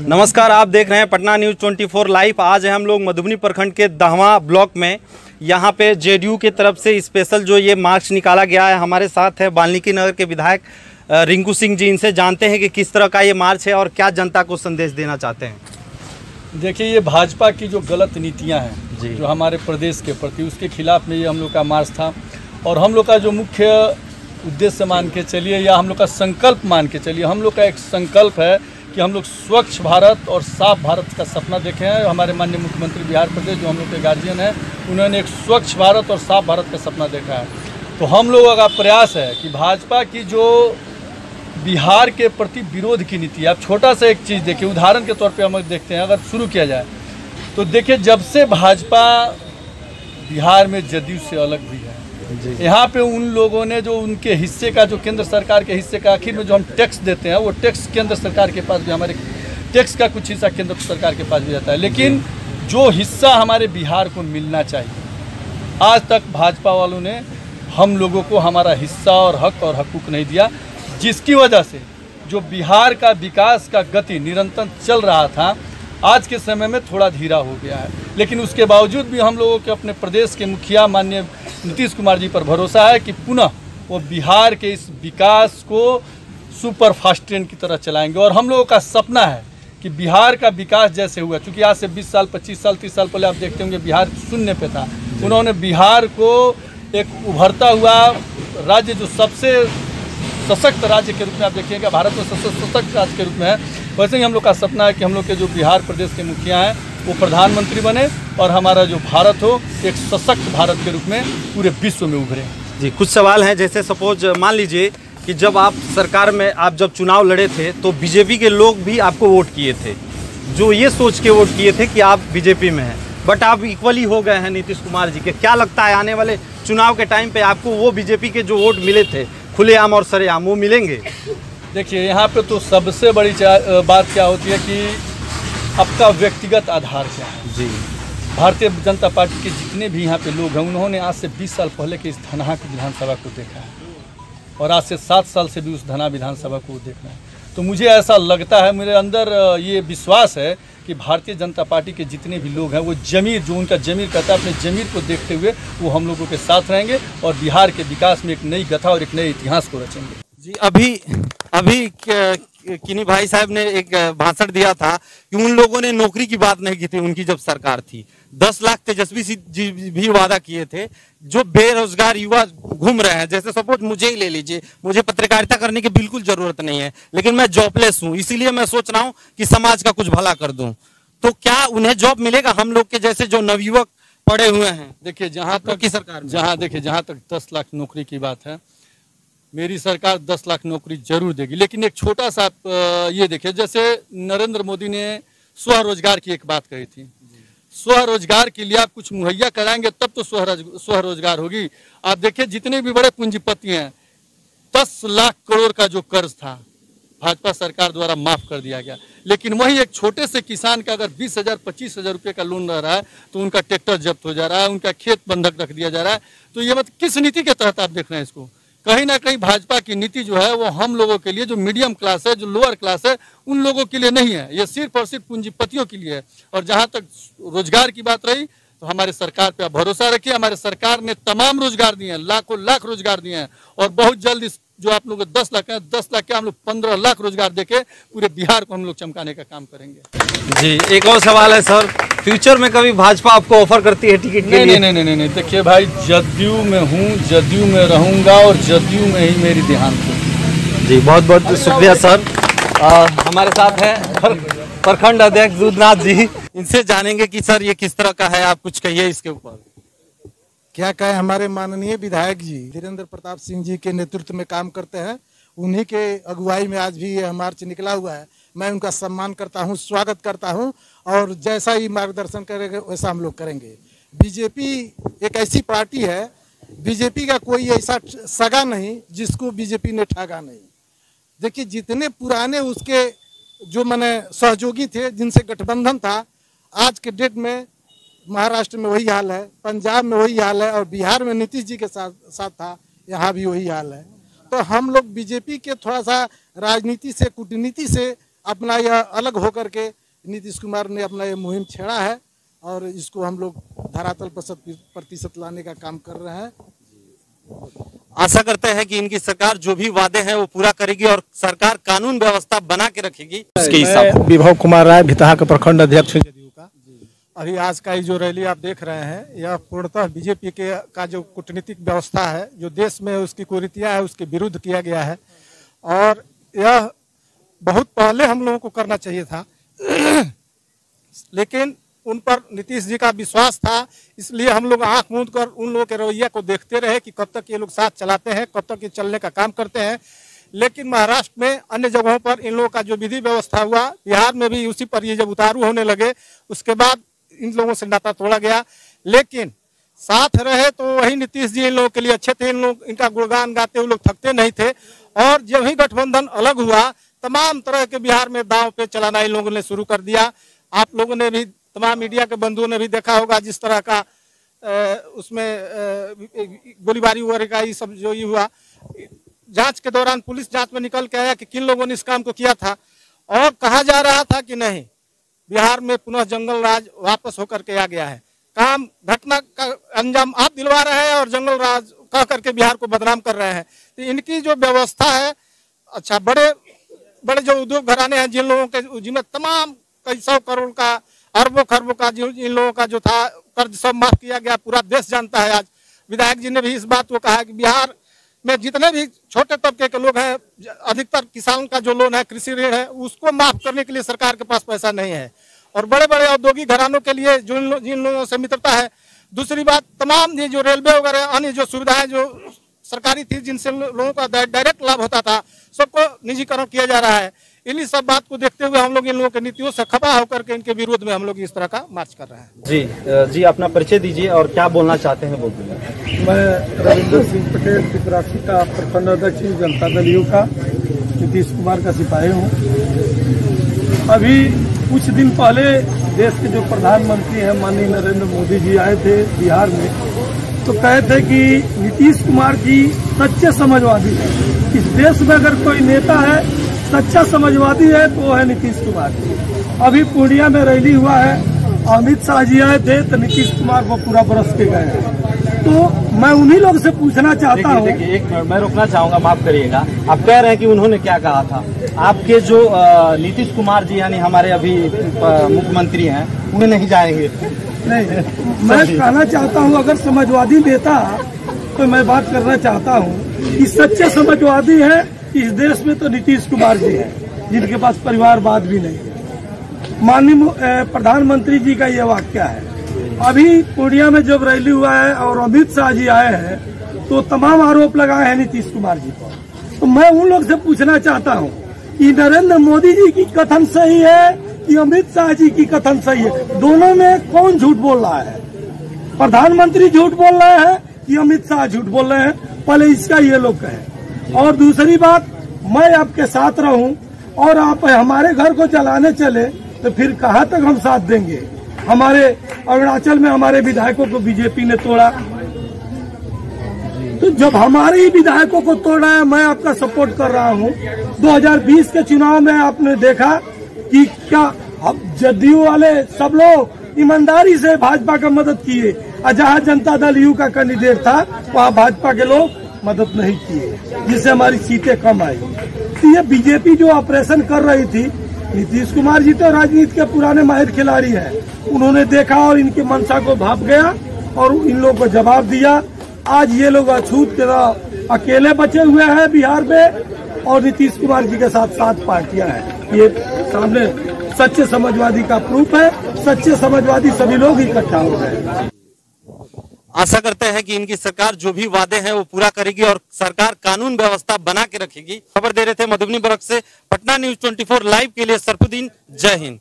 नमस्कार, आप देख रहे हैं पटना न्यूज़ 24 लाइव। आज है हम लोग मधुबनी प्रखंड के दहवा ब्लॉक में। यहाँ पे जेडीयू की तरफ से स्पेशल जो ये मार्च निकाला गया है। हमारे साथ है वाल्मीकि नगर के विधायक रिंकू सिंह जी। इनसे जानते हैं कि किस तरह का ये मार्च है और क्या जनता को संदेश देना चाहते हैं। देखिए, ये भाजपा की जो गलत नीतियाँ हैं जो हमारे प्रदेश के प्रति, उसके खिलाफ में ये हम लोग का मार्च था। और हम लोग का जो मुख्य उद्देश्य मान के चलिए या हम लोग का संकल्प मान के चलिए, हम लोग का एक संकल्प है कि हम लोग स्वच्छ भारत और साफ भारत का सपना देखे हैं। हमारे माननीय मुख्यमंत्री बिहार प्रदेश जो हम लोग के गार्जियन हैं, उन्होंने एक स्वच्छ भारत और साफ भारत का सपना देखा है। तो हम लोगों का प्रयास है कि भाजपा की जो बिहार के प्रति विरोध की नीति है, आप छोटा सा एक चीज़ देखिए, उदाहरण के तौर पे हम देखते हैं। अगर शुरू किया जाए तो देखिए, जब से भाजपा बिहार में जदयू से अलग हुई है, यहाँ पे उन लोगों ने जो उनके हिस्से का, जो केंद्र सरकार के हिस्से का आखिर में जो हम टैक्स देते हैं, वो टैक्स केंद्र सरकार के पास भी, हमारे टैक्स का कुछ हिस्सा केंद्र सरकार के पास भी जाता है। लेकिन जो हिस्सा हमारे बिहार को मिलना चाहिए, आज तक भाजपा वालों ने हम लोगों को हमारा हिस्सा और हकूक नहीं दिया, जिसकी वजह से जो बिहार का विकास का गति निरंतर चल रहा था, आज के समय में थोड़ा धीरा हो गया है। लेकिन उसके बावजूद भी हम लोगों के अपने प्रदेश के मुखिया माननीय नीतीश कुमार जी पर भरोसा है कि पुनः वो बिहार के इस विकास को सुपर फास्ट ट्रेन की तरह चलाएंगे। और हम लोगों का सपना है कि बिहार का विकास जैसे हुआ, क्योंकि आज से 20 साल 25 साल 30 साल पहले आप देखते होंगे बिहार शून्य पे था। उन्होंने बिहार को एक उभरता हुआ राज्य, जो सबसे सशक्त राज्य के रूप में आप देखिएगा, भारत में सबसे सशक्त राज्य के रूप में है। वैसे ही हम लोग का सपना है कि हम लोग के जो बिहार प्रदेश के मुखिया हैं वो प्रधानमंत्री बने और हमारा जो भारत हो एक सशक्त भारत के रूप में पूरे विश्व में उभरे। जी, कुछ सवाल हैं। जैसे सपोज मान लीजिए कि जब आप सरकार में, आप जब चुनाव लड़े थे तो बीजेपी के लोग भी आपको वोट किए थे, जो ये सोच के वोट किए थे कि आप बीजेपी में हैं, बट आप इक्वली हो गए हैं नीतीश कुमार जी के। क्या लगता है आने वाले चुनाव के टाइम पे आपको वो बीजेपी के जो वोट मिले थे खुलेआम और सरेआम, वो मिलेंगे? देखिए, यहाँ पे तो सबसे बड़ी बात क्या होती है कि आपका व्यक्तिगत आधार क्या है। जी, भारतीय जनता पार्टी के जितने भी यहाँ पे लोग हैं, उन्होंने आज से 20 साल पहले के इस धनहा की विधानसभा को देखा है और आज से 7 साल से भी उस धना विधानसभा को देखना है। तो मुझे ऐसा लगता है, मेरे अंदर ये विश्वास है कि भारतीय जनता पार्टी के जितने भी लोग हैं, वो जमीर, जो उनका जमीर कहता है, अपने जमीर को देखते हुए वो हम लोगों के साथ रहेंगे और बिहार के विकास में एक नई गाथा और एक नए इतिहास को रचेंगे। जी, अभी किन्हीं भाई साहब ने एक भाषण दिया था कि उन लोगों ने नौकरी की बात नहीं की थी उनकी जब सरकार थी। 10 लाख तेजस्वी जी भी वादा किए थे। जो बेरोजगार युवा घूम रहे हैं, जैसे सपोज मुझे ही ले लीजिए, मुझे पत्रकारिता करने की बिल्कुल जरूरत नहीं है, लेकिन मैं जॉबलेस हूँ, इसीलिए मैं सोच रहा हूँ कि समाज का कुछ भला कर दूं। तो क्या उन्हें जॉब मिलेगा, हम लोग के जैसे जो नवयुवक पड़े हुए हैं? देखिए, जहाँ तक की सरकार, जहाँ तक 10 लाख नौकरी की बात है, मेरी सरकार 10 लाख नौकरी जरूर देगी। लेकिन एक छोटा सा ये देखिए, जैसे नरेंद्र मोदी ने स्वरोजगार की एक बात कही थी, स्वरोजगार के लिए आप कुछ मुहैया कराएंगे तब तो स्वरोजगार होगी। आप देखिए, जितने भी बड़े पूंजीपति हैं, 10 लाख करोड़ का जो कर्ज था भाजपा सरकार द्वारा माफ कर दिया गया। लेकिन वही एक छोटे से किसान का अगर 20,000 25,000 रुपये का लोन रह रहा है तो उनका ट्रैक्टर जब्त हो जा रहा है, उनका खेत बंधक रख दिया जा रहा है। तो ये मतलब किस नीति के तहत आप देख रहे हैं इसको? कहीं ना कहीं भाजपा की नीति जो है वो हम लोगों के लिए, जो मीडियम क्लास है, जो लोअर क्लास है, उन लोगों के लिए नहीं है। ये सिर्फ और सिर्फ पूंजीपतियों के लिए है। और जहां तक रोजगार की बात रही तो हमारे सरकार पे आप भरोसा रखिए। हमारे सरकार ने तमाम रोजगार दिए हैं, लाखों लाख रोजगार दिए हैं और बहुत जल्द इस जो आप लोग 10 लाख है, 10 लाख के हम लोग 15 लाख रोजगार देके पूरे बिहार को हम लोग चमकाने का काम करेंगे। जी, एक और सवाल है सर, फ्यूचर में कभी भाजपा आपको ऑफर करती है टिकट के लिए? नहीं। देखिए भाई, जदयू में हूँ, जदयू में रहूंगा और जदयू में ही मेरी देहांत हो। जी, बहुत बहुत शुक्रिया सर। हमारे साथ हैं प्रखंड अध्यक्ष दूधनाथ जी। इनसे जानेंगे कि सर ये किस तरह का है, आप कुछ कहिए इसके ऊपर। क्या कहें, हमारे माननीय विधायक जी धीरेन्द्र प्रताप सिंह जी के नेतृत्व में काम करते हैं। उन्हीं के अगुवाई में आज भी ये मार्च निकला हुआ है। मैं उनका सम्मान करता हूं, स्वागत करता हूं और जैसा ही मार्गदर्शन करेंगे वैसा हम लोग करेंगे। बीजेपी एक ऐसी पार्टी है, बीजेपी का कोई ऐसा सगा नहीं जिसको बीजेपी ने ठगा नहीं। देखिए, जितने पुराने उसके जो माने सहयोगी थे, जिनसे गठबंधन था, आज के डेट में महाराष्ट्र में वही हाल है, पंजाब में वही हाल है और बिहार में नीतीश जी के साथ था, यहाँ भी वही हाल है। तो हम लोग बीजेपी के थोड़ा सा राजनीति से, कूटनीति से अपना यह अलग होकर के नीतीश कुमार ने अपना ये मुहिम छेड़ा है और इसको हम लोग धरातल पर 100% लाने का काम कर रहे हैं। आशा करते हैं कि इनकी सरकार जो भी वादे हैं वो पूरा करेगी और सरकार कानून व्यवस्था बना के रखेगी। इसके हिसाब विभव कुमार राय भितहा के प्रखंड अध्यक्ष जदयू का। अभी आज का जो रैली आप देख रहे हैं यह पूर्णतः बीजेपी के का जो कूटनीतिक व्यवस्था है, जो देश में उसकी कुरीतियां है, उसके विरुद्ध किया गया है और यह बहुत पहले हम लोगों को करना चाहिए था लेकिन उन पर नीतीश जी का विश्वास था, इसलिए हम लोग आंख मूंद कर उन लोगों के रवैया को देखते रहे कि कब तक ये लोग साथ चलाते हैं, कब तक ये चलने का काम करते हैं। लेकिन महाराष्ट्र में अन्य जगहों पर इन लोगों का जो विधि व्यवस्था हुआ, बिहार में भी उसी पर ये जब उतारू होने लगे उसके बाद इन लोगों से नाता तोड़ा गया। लेकिन साथ रहे तो वही नीतीश जी इन लोगों के लिए अच्छे थे, इन लोग इनका गुणगान गाते हुए लोग थकते नहीं थे। और जब ही गठबंधन अलग हुआ तमाम तरह के बिहार में दांव पे चलाना इन लोगों ने शुरू कर दिया। आप लोगों ने भी, तमाम मीडिया के बंधुओं ने भी देखा होगा जिस तरह का उसमें गोलीबारी वगैरह का ये सब जो ये हुआ। जांच के दौरान पुलिस जांच में निकल के आया कि किन लोगों ने इस काम को किया था और कहा जा रहा था कि नहीं, बिहार में पुनः जंगल राज वापस होकर के आ गया है। काम घटना का अंजाम आप दिलवा रहे हैं और जंगल राज कह करके बिहार को बदनाम कर रहे हैं। तो इनकी जो व्यवस्था है, अच्छा बड़े बड़े जो उद्योग घराने हैं जिन लोगों के जिनमें तमाम कई 100 करोड़ का, अरबों खरबों का इन लोगों का जो था कर्ज सब माफ किया गया, पूरा देश जानता है। आज विधायक जी ने भी इस बात को कहा है कि बिहार में जितने भी छोटे तबके के लोग हैं, अधिकतर किसान का जो लोन है, कृषि ऋण है, उसको माफ करने के लिए सरकार के पास पैसा नहीं है। और बड़े बड़े औद्योगिक घरानों के लिए जिन लोगों से मित्रता है। दूसरी बात, तमाम ये जो रेलवे वगैरह अन्य जो सुविधाएं जो सरकारी थी, जिनसे लोगों का डायरेक्ट लाभ होता था, सबको निजीकरण किया जा रहा है। इन्हीं सब बात को देखते हुए हम लोग इन लोगों के नीतियों से खफा होकर के इनके विरोध में हम लोग इस तरह का मार्च कर रहे हैं। जी अपना परिचय दीजिए और क्या बोलना चाहते हैं बोलिए। मैं रविंद्र सिंह पटेल पिपरासी का प्रखंड अध्यक्ष, जनता दल यू का, नीतीश कुमार का सिपाही हूँ। अभी कुछ दिन पहले देश के जो प्रधानमंत्री हैं माननीय नरेंद्र मोदी जी आए थे बिहार में, तो कहे थे कि नीतीश कुमार जी सच्चे समाजवादी हैं। इस देश में अगर कोई नेता है सच्चा समाजवादी है तो वो है नीतीश कुमार जी। अभी पूर्णिया में रैली हुआ है, अमित शाह जी आए थे तो नीतीश कुमार को पूरा बरस के गए हैं। तो मैं उन्हीं लोग से पूछना चाहता हूँ। एक मिनट मैं रोकना चाहूंगा, माफ करिएगा। आप कह रहे हैं कि उन्होंने क्या कहा था? आपके जो नीतीश कुमार जी यानी हमारे अभी मुख्यमंत्री हैं, उन्हें नहीं जाएंगे? नहीं, मैं कहना चाहता हूँ अगर समाजवादी नेता, तो मैं बात करना चाहता हूँ कि सच्चे समाजवादी है इस देश में तो नीतीश कुमार जी हैं, जिनके पास परिवारवाद भी नहीं है। माननीय प्रधानमंत्री जी का ये वाक्य है। अभी पूर्णिया में जब रैली हुआ है और अमित शाह जी आए हैं तो तमाम आरोप लगाए हैं नीतीश कुमार जी पर। तो मैं उन लोग से पूछना चाहता हूँ कि नरेंद्र मोदी जी की कथन सही है कि अमित शाह जी की कथन सही है? दोनों में कौन झूठ बोल रहा है? प्रधानमंत्री झूठ बोल रहे हैं कि अमित शाह झूठ बोल रहे हैं? पहले इसका ये लोग कहें। और दूसरी बात, मैं आपके साथ रहूं और आप हमारे घर को जलाने चले तो फिर कहाँ तक हम साथ देंगे? हमारे अरुणाचल में हमारे विधायकों को बीजेपी ने तोड़ा, तो जब हमारे ही विधायकों को तोड़ा है, मैं आपका सपोर्ट कर रहा हूं। 2020 के चुनाव में आपने देखा कि क्या अब जदयू वाले सब लोग ईमानदारी से भाजपा का मदद किए, और जहां जनता दल यू का कैंडिडेट था वहां भाजपा के लोग मदद नहीं किए, जिससे हमारी सीटें कम आई। तो ये बीजेपी जो ऑपरेशन कर रही थी, नीतीश कुमार जी तो राजनीति के पुराने माहिर खिलाड़ी हैं, उन्होंने देखा और इनके मंशा को भाप गया और इन लोगों को जवाब दिया। आज ये लोग अछूत के अकेले बचे हुए हैं बिहार में और नीतीश कुमार जी के साथ 7 पार्टियां हैं। ये सामने सच्चे समाजवादी का प्रूफ है। सच्चे समाजवादी सभी लोग इकट्ठा हो गए। आशा करते हैं कि इनकी सरकार जो भी वादे हैं वो पूरा करेगी और सरकार कानून व्यवस्था बना के रखेगी। खबर दे रहे थे मधुबनी बरक से पटना न्यूज़ 24 लाइव के लिए सरफुद्दीन। जय हिंद।